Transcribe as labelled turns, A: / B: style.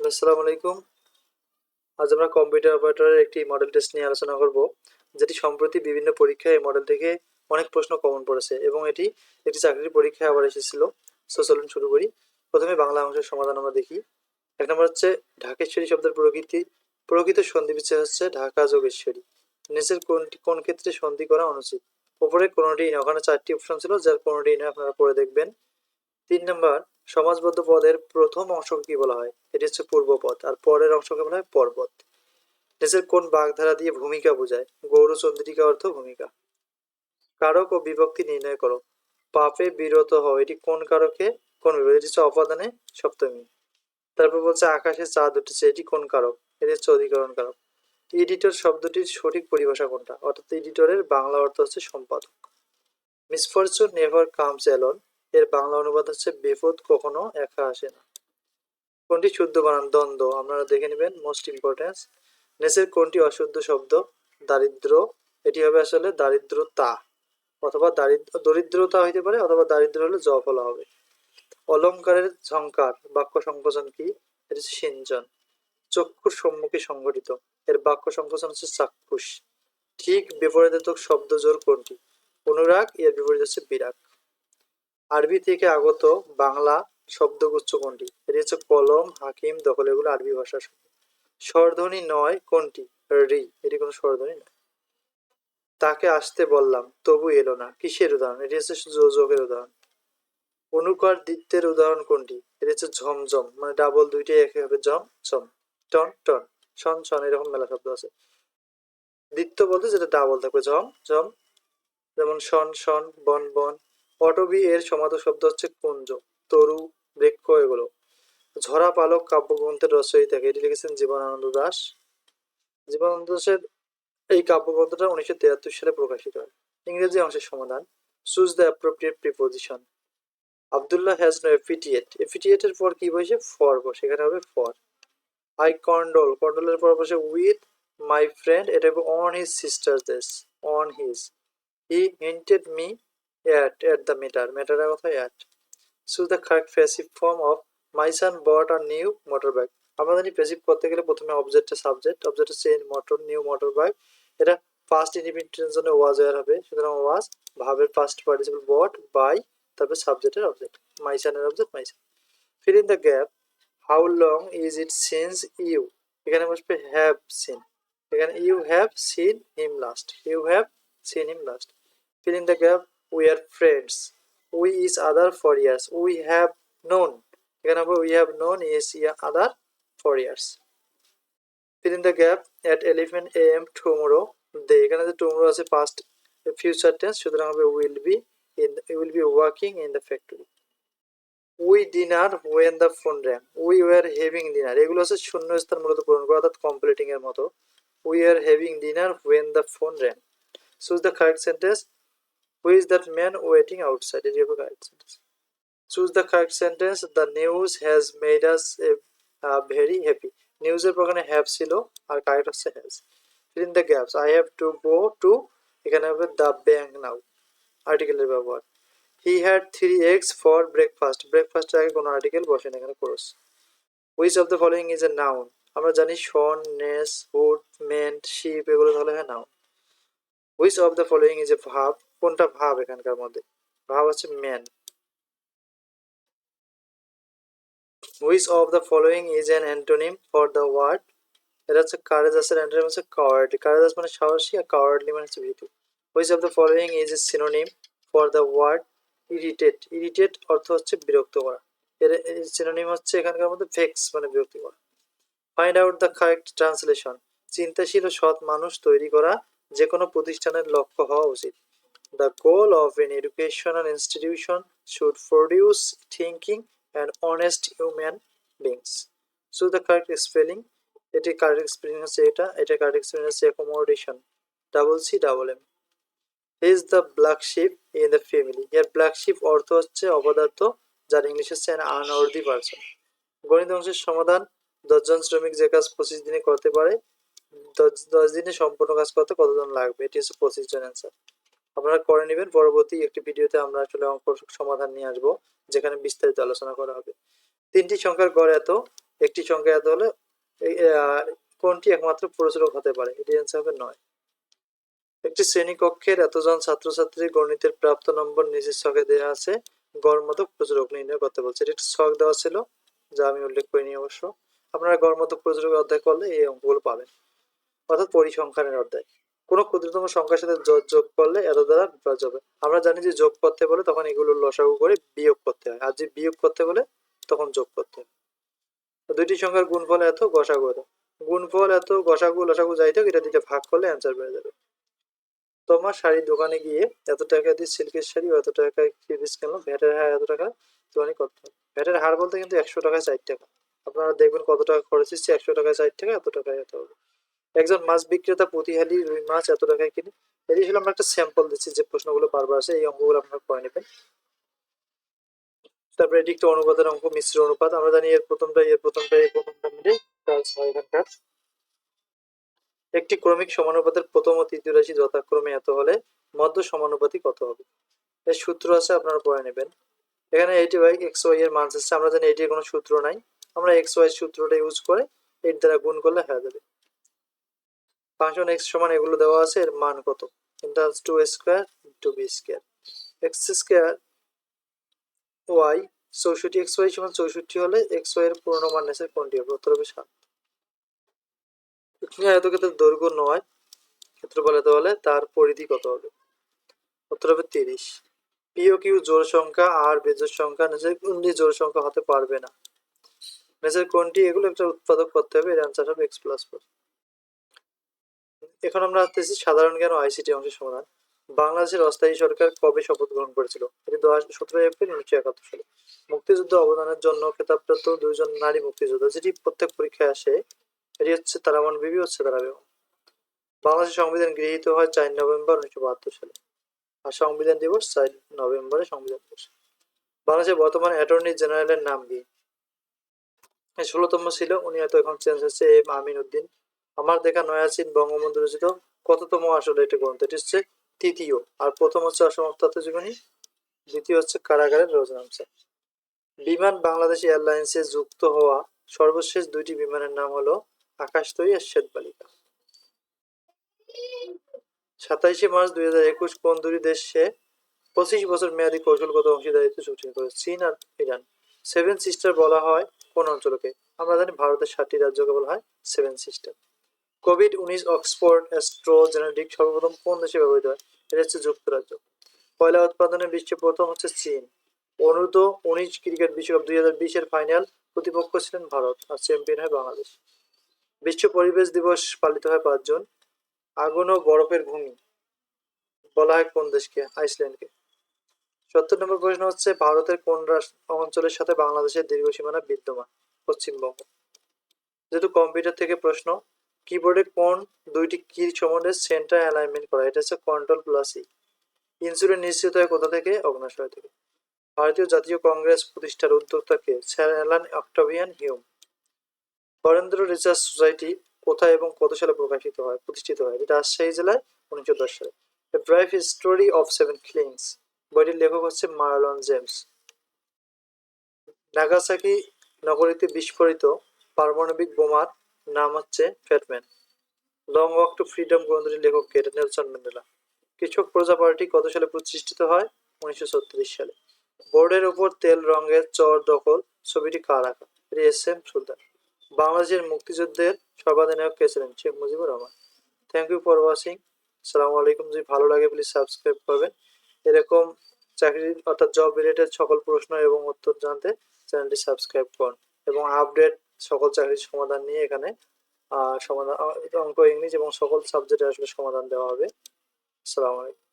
A: আসসালামু আলাইকুম। আজ আমরা কম্পিউটার অপারেটরের একটি মডেল টেস্ট নিয়ে আলোচনা করব, যেটি সম্প্রতি বিভিন্ন পরীক্ষায় এই মডেল থেকে অনেক প্রশ্ন কমন পড়েছে এবং এটি একটি চাকরির পরীক্ষায় আবার এসেছিল। চলুন শুরু করি। প্রথমে বাংলা অংশের সমাধান আমরা দেখি। এক নম্বর হচ্ছে ঢাকেশ্বরী শব্দের প্রকৃত সন্ধি বিচ্ছেদ হচ্ছে ঢাকা যোগেশ্বরী। নিচের কোন ক্ষেত্রে সন্ধি করা অনুচিত? ওপরে কোনোটিই নয়, ওখানে 4টি অপশন ছিল, যার কোনোটিই নয়, আপনারা পড়ে দেখবেন। 3 নম্বর, সমাসবদ্ধ পদের প্রথম অংশকে কি বলা হয়? এটি হচ্ছে পূর্বপদ, আর পরের অংশকে বলা হয় পরপদ। নিচের কোন বাগধারা দিয়ে ভূমিকা বোঝায়? গৌরচন্দ্রিকা অর্থ ভূমিকা। কারক ও বিভক্তি নির্ণয় করো। পাপে বিরত হও, এটি কোন কারকে কোন বিভক্তি? এটি হচ্ছে অপাদানে সপ্তমী। তারপর বলছে আকাশে চাঁদ উঠেছে, এটি কোন কারক? এটি হচ্ছে অধিকরণ কারক। এডিটর শব্দটির সঠিক পরিভাষা কোনটা? অর্থাৎ এডিটরের বাংলা অর্থ হচ্ছে সম্পাদক। মিসফরচুন নেভার কামস অ্যালোন, এর বাংলা অনুবাদ হচ্ছে বিপদ কখনো একা আসে না। কোনটি শুদ্ধ বানান? দ্বন্দ্ব, আপনারা দেখে নেবেন, মোস্ট ইম্পর্টেন্স। নিচের কোনটি অশুদ্ধ শব্দ? দারিদ্র, এটি হবে আসলে দারিদ্রতা, অথবা দরিদ্রতা হইতে পারে, অথবা দারিদ্র হলে জ ফলা হবে। অলঙ্কারের ঝংকার বাক্য সংকোচন কি? এটি হচ্ছে সিঞ্চন। চক্ষুর সম্মুখে সংঘটিত, এর বাক্য সংকোচন হচ্ছে চাক্ষুষ। ঠিক বিপরীতার্থক শব্দ জোর কোনটি? অনুরাগ, এর বিপরীত হচ্ছে বিরাগ। আরবি থেকে আগত বাংলা শব্দগুচ্ছ কোনটি? এটি হচ্ছে কলম, হাকিম, দখল, এগুলো আরবি ভাষার শব্দ। স্বরধ্বনি নয় কোনটি? রি, এটি কোনো স্বরধ্বনি নয়। তাকে আসতে বললাম তবু এলো না, কিসের উদাহরণ? এটি হচ্ছে যোজকের উদাহরণ। অনুকার দ্বিত্বের উদাহরণ কোনটি? এটি হচ্ছে ঝমঝম, মানে ডাবল দুইটাই একে হবে ঝম ঝম। টন টন, শন শন, এরকম মেলা শব্দ আছে। দ্বিত্ব বলতে যেটা ডাবল থাকবে, ঝম ঝম, যেমন শন শন, বন বন। পটবী এর সমার্থক শব্দ হচ্ছে কুঞ্জ, তরু, বৃক্ষ, এগুলো। ঝরা পালক কাব্যগ্রন্থের রচয়িতাকে, এটি লিখেছেন জীবনানন্দ দাশ। জীবনানন্দ দাশের এই কাব্যগ্রন্থটা 1973 সালে প্রকাশিত হয়। ইংরেজি অংশের সমাধান। Choose the appropriate preposition. Abdullah has no affinity, এফিটিয়েটের পর কি বসে? ফর বসে, এখানে হবে ফর। আই কন্ডোল, কন্ডোলের পর বসে উইথ মাই ফ্রেন্ড, এটা হবে অন হিজ সিস্টার দেশ, on his. He hinted me at the matter, ম্যাটারের কথা at. Choose the correct passive form of my son bought a new motorbike. আমরা জানি প্যাসিভ করতে গেলে প্রথমে অবজেক্টে সাবজেক্ট, অবজেক্ট হচ্ছে মোটর, নিউ মোটর বাইক। এটা first independent জন্য ওয়াজ এর হবে, সুতরাং ওয়াজ ভাবের ফার্স্ট পার্টিসিপল বট বাই, তারপর সাবজেক্টের অবজেক্ট, মাই সানের object my son. Fill in the gap. How long is it since you, এখানে বসবে হ্যাভ সিন, এখানে you have seen him last, you have seen him last. Fill in the gap. We are friends. We is other for years. We have known. এখানে হবে we have known is other for years. Fill in the gap. At 11 a.m. tomorrow. এখানে যে tomorrow আছে past future tense, সুতরাং হবে will be working in the factory. We dinner when the phone rang. We were having dinner. এগুলো হচ্ছে শূন্যস্থান মূলত পূরণ করা, অর্থাৎ কমপ্লিটিং এর মতো। We are having dinner when the phone rang. Choose the correct sentence. Who is that man waiting outside? It is a correct sentence. Choose the correct sentence. The news has made us very happy. News এর পর এখানে have ছিল, আর correct হচ্ছে has. Fill in the gaps. I have to go to, এখানে হবে the bank now. Article এর ব্যবহার। He had 3 eggs for breakfast. Breakfast এর আগে কোনো আর্টিকেল বসে না, এখানে chorus. Which of the following is a noun? আমরা জানি শন, নেস, হুড, মেন্ট, শিপ, এগুলো তাহলে হয় noun. Which of the following is a verb? কোনটা ভাব এখানকার মধ্যে? ভাব হচ্ছে man. Which of the following is an antonym for the word? এটা হচ্ছে courageous এর antonym হচ্ছে cowardly. courageous মানে সাহসী, আর cowardly মানে হচ্ছে ভীতু। Which of the following is a synonym for the word irritate? irritate অর্থ হচ্ছে বিরক্ত করা, এর synonym হচ্ছে এখানকার মধ্যে vex মানে বিরক্তি করা। Find out the correct translation. চিন্তাশীল ও সৎ মানুষ তৈরি করা যে কোনো প্রতিষ্ঠানের লক্ষ্য হওয়া উচিত। The goal of an educational institution should produce thinking and honest human beings. So the correct spelling, এটি correct spelling হচ্ছে এটা correct spelling হচ্ছে accommodation, double C double M. He is the black sheep in the family. Here black sheep অর্থ হচ্ছে অপদার্থ, যার English হচ্ছে an unworthy person. গণিত অংশের সমাধান। 10 জন শ্রমিক যে কাজ 25 দিনে করতে পারে, 10 দিনে সম্পূর্ণ কাজ করতে কতজন লাগবে? এটি হচ্ছে 25 জন অ্যান্সার। আপনারা করে নেবেন, পরবর্তী একটি ভিডিওতে আমরা আসলে অঙ্ক সমাধান নিয়ে আসবো, যেখানে বিস্তারিত আলোচনা করা হবে। 3টি সংখ্যার গড় এত, একটি সংখ্যা এত হলে কোনটি একমাত্র প্রচুরক হতে পারে? এটি অ্যান্সার হবে 9। একটি শ্রেণীকক্ষের এতজন ছাত্রছাত্রীর গণিতের প্রাপ্ত নম্বর নিচের ছকে দেওয়া আছে, গড়মতক প্রচুরক নির্ণয় করতে বলছে। এটা একটি ছক দেওয়া ছিল, যা আমি উল্লেখ করিনি অবশ্য। আপনারা গড়মতক প্রচুরক অধ্যায় করলে এই অঙ্কগুলো পাবেন, অর্থাৎ পরিসংখ্যানের অধ্যায়। কোনো ক্ষুদ্রতম সংখ্যার সাথে যোগ করলে এত দ্বারা বিভাজ্য হবে। আমরা জানি যে যোগ করতে বলে তখন এগুলো লসাগু করে বিয়োগ করতে হয়, আর যে বিয়োগ করতে বলে তখন যোগ করতে হয়। দুইটি সংখ্যার গুণফল এত, গসাগু এত। গুণফল এত, গসাগু লসাগু যাই থাক, এটা দিতে ভাগ করলে অ্যান্সার বেড়ে যাবে। তোমার শাড়ির দোকানে গিয়ে এত টাকা দিয়ে সিল্কের শাড়ি ও এত টাকায় থ্রি পিস কিনলো, ভ্যাটের হার এত টাকা তুলনায় করতে হবে। ভ্যাটের হার বলতে কিন্তু 100 টাকায় 4 টাকা। আপনারা দেখবেন কত টাকা খরচ হচ্ছে, 100 টাকায় 4 টাকা, এত টাকায় এত হবে। একজন মাছ বিক্রেতা প্রতি হালি রুই মাছ এত টাকায় কিনে। এটি ছিল আমরা একটা স্যাম্পল দিচ্ছি, যে প্রশ্নগুলো বারবার আসে এই অঙ্কগুলো আপনারা করে নেবেন। তারপরে এটি একটা অনুপাতের অঙ্ক, মিশ্র অনুপাত। আমরা জানি এর প্রথমটা মিলে এখানকার একটি ক্রমিক সমানুপাতের প্রথম ও তৃতীয় রাশি যথাক্রমে এত হলে মধ্য সমানুপাতি কত হবে? এর সূত্র আছে, আপনারা পড়ে নেবেন। এখানে এইটি বাই এক্স ওয়াই এর মান আছে, আমরা জানি এটির কোনো সূত্র নাই, আমরা এক্স ওয়াই সূত্রটা ইউজ করে এর দ্বারা গুণ করলে হয়ে যাবে। ফাংশন এক্স সমান এগুলো দেওয়া আছে, এর মান কত? ইন্টারস two square two B square X square Y 64, X Y সমান 64 হলে এক্স ওয়াই এর পূর্ণ মান নিচে কোনটি হবে? উত্তর হবে 7। আয়তক্ষেত্রের দৈর্ঘ্য 9, ক্ষেত্রফল এত হলে তার পরিধি কত হবে? উত্তর হবে 30। পি ও কিউ জোড় সংখ্যা আর বেজোড় সংখ্যা, নিচের কোনটি জোড় সংখ্যা হতে পারবে না? নিচের কোনটি? এগুলো একটা উৎপাদক করতে হবে, এর অ্যান্সার হবে এক্স প্লাস 4। এখন আমরা আসতেছি সাধারণ জ্ঞান ও আইসিটি অংশের সমাধান। বাংলাদেশের অস্থায়ী সরকার কবে শপথ গ্রহণ করেছিল? এটি 17 এপ্রিল 1971 সালে। মুক্তিযুদ্ধ অবদানের জন্য খেতাবপ্রাপ্ত 2 জন নারী মুক্তিযোদ্ধা, যেটি প্রত্যেক পরীক্ষায় আসে, এটি হচ্ছে তারামান বিবি ও সেতারা বেগম। বাংলাদেশের সংবিধান গৃহীত হয় 4 নভেম্বর 1972 সালে, আর সংবিধান দিবস 4 নভেম্বরে সংবিধান দিবস। বাংলাদেশের বর্তমান অ্যাটর্নি জেনারেলের নাম কি? 16তম ছিল, উনি হয়তো এখন চেঞ্জ হচ্ছে, এম আমিন উদ্দিন। আমার দেখা নয়াসিন বঙ্গবন্ধু রচিত কততম আসলে এটা গ্রন্থ? এটি হচ্ছে তৃতীয়, আর প্রথম হচ্ছে অসমাপ্ত আত্মজীবনী, দ্বিতীয় হচ্ছে কারাগারের রোজনামচা। বিমান বাংলাদেশ এয়ারলাইন্সে যুক্ত হওয়া সর্বশেষ 2টি বিমানের নাম হলো আকাশতরী আর শ্বেত বালিকা। 27 মার্চ 2021 কোন দুটি দেশে 25 বছর মেয়াদী কৌশলগত অংশীদারিত্ব চুক্তি করেছে? চীন আর ইরান। সেভেন সিস্টার বলা হয় কোন অঞ্চলকে? আমরা জানি ভারতের 7টি রাজ্যকে বলা হয় seven sister. COVID-19 Oxford AstraZeneca সর্বপ্রথম কোন দেশে ব্যবহৃত হয়? এটা হচ্ছে যুক্তরাজ্য। কয়লা উৎপাদনে বিশ্বে প্রথম হচ্ছে চীন। অনূর্ধ্ব-19 ক্রিকেট বিশ্বকাপ 2020 এর ফাইনাল প্রতিপক্ষ ছিলেন ভারত, আর চ্যাম্পিয়ন হয় বাংলাদেশ। বিশ্ব পরিবেশ দিবস পালিত হয় 5 জুন। আগুন ও বরফের ভূমি বলা হয় কোন দেশকে? আইসল্যান্ডকে। 70 নম্বর প্রশ্ন হচ্ছে, ভারতের কোন অঞ্চলের সাথে বাংলাদেশের দীর্ঘ সীমানা বিদ্যমান? পশ্চিমবঙ্গ। যেহেতু কম্পিউটার থেকে প্রশ্ন, কিবোর্ডে কোন 2টি কির সম্বন্ধে সেন্টার অ্যালাইনমেন্ট করা? এটা হচ্ছে কন্ট্রোল প্লাস ই। ইনসুলিন নিশ্চিত হয় কোথা থেকে? অগ্ন্যাশয় থেকে। ভারতীয় জাতীয় কংগ্রেস প্রতিষ্ঠার উদ্যোক্তা কে? Sir Allan Octavian Hume. Barendra research society কোথায় এবং কত সালে প্রতিষ্ঠিত হয়? এটা রাজশাহী জেলায় 1910 সালে। A brave story of seven kings বইটির লেখক হচ্ছে মার্লন জেমস। নাগাসাকি নগরীতে বিস্ফোরিত পারমাণবিক বোমার নাম হচ্ছে fat man. Long walk to freedom গ্রন্থটির লেখক কে? Nelson Mandela. কৃষক প্রজা পার্টি কত সালে প্রতিষ্ঠিত হয়? 1936 সালে। বোর্ডের উপর তেল রঙের চর দখল ছবিটি কার আঁকা? S M Sultan. বাংলাদেশের মুক্তিযুদ্ধের সর্বাধিনায়ক কে ছিলেন? Sheikh Mujibur Rahman. Thank you for watching. আসসালামু আলাইকুম। যদি ভালো লাগে প্লিজ সাবস্ক্রাইব করবেন। এরকম চাকরির অর্থাৎ জব রিলেটেড সকল প্রশ্ন এবং উত্তর জানতে চ্যানেলটি সাবস্ক্রাইব করুন, এবং আপডেট সকল চাকরির সমাধান নিয়ে এখানে সমাধান অঙ্ক, ইংলিশ এবং সকল সাবজেক্টে আসলে সমাধান দেওয়া হবে। আসসালামু আলাইকুম।